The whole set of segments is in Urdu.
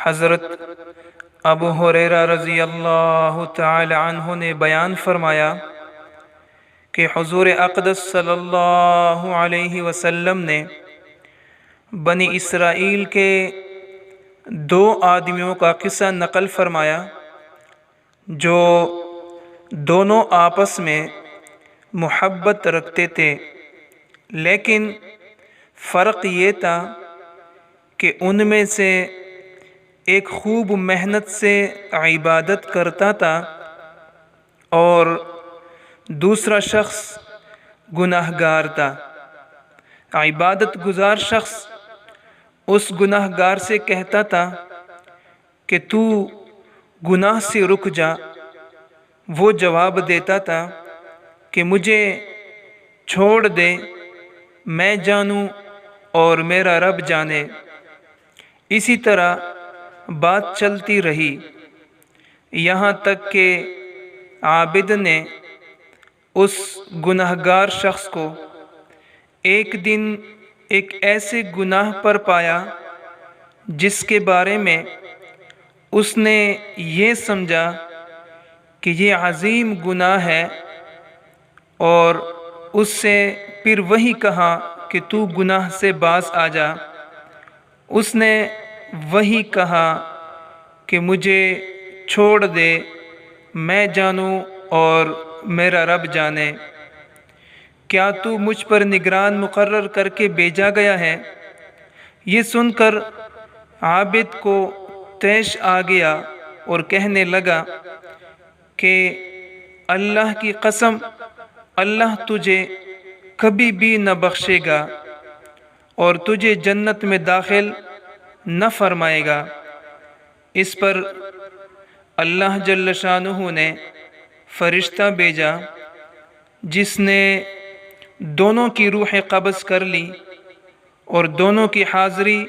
حضرت ابو ہریرہ رضی اللہ تعالی عنہ نے بیان فرمایا کہ حضور اقدس صلی اللہ علیہ وسلم نے بنی اسرائیل کے 2 آدمیوں کا قصہ نقل فرمایا جو دونوں آپس میں محبت رکھتے تھے، لیکن فرق یہ تھا کہ ان میں سے ایک خوب محنت سے عبادت کرتا تھا اور دوسرا شخص گناہ گار تھا۔ عبادت گزار شخص اس گناہ گار سے کہتا تھا کہ تو گناہ سے رک جا، وہ جواب دیتا تھا کہ مجھے چھوڑ دے، میں جانوں اور میرا رب جانے۔ اسی طرح بات چلتی رہی، یہاں تک کہ عابد نے اس گناہ گار شخص کو ایک دن ایک ایسے گناہ پر پایا جس کے بارے میں اس نے یہ سمجھا کہ یہ عظیم گناہ ہے، اور اس سے پھر وہی کہا کہ تو گناہ سے باز آ جا۔ اس نے وہی کہا کہ مجھے چھوڑ دے، میں جانوں اور میرا رب جانے۔ کیا تو مجھ پر نگران مقرر کر کے بھیجا گیا ہے؟ یہ سن کر عابد کو طیش آ گیا اور کہنے لگا کہ اللہ کی قسم، اللہ تجھے کبھی بھی نہ بخشے گا اور تجھے جنت میں داخل نہ فرمائے گا۔ اس پر اللہ جل شانہ نے فرشتہ بھیجا جس نے دونوں کی روح قبض کر لی، اور دونوں کی حاضری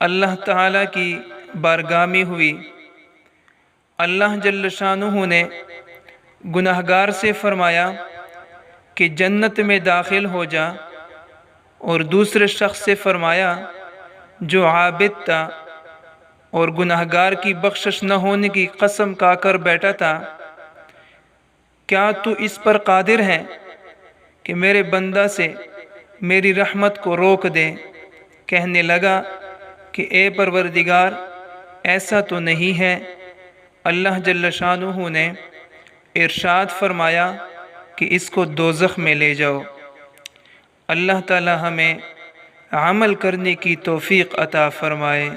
اللہ تعالیٰ کی بارگاہ میں ہوئی۔ اللہ جل شانہ نے گناہ گار سے فرمایا کہ جنت میں داخل ہو جا، اور دوسرے شخص سے فرمایا جو عابد تھا اور گناہ گار کی بخشش نہ ہونے کی قسم کھا کر بیٹھا تھا، کیا تو اس پر قادر ہے کہ میرے بندہ سے میری رحمت کو روک دے؟ کہنے لگا کہ اے پروردگار، ایسا تو نہیں ہے۔ اللہ جل شانہ نے ارشاد فرمایا کہ اس کو دوزخ میں لے جاؤ۔ اللہ تعالی ہمیں عمل کرنے کی توفیق عطا فرمائے۔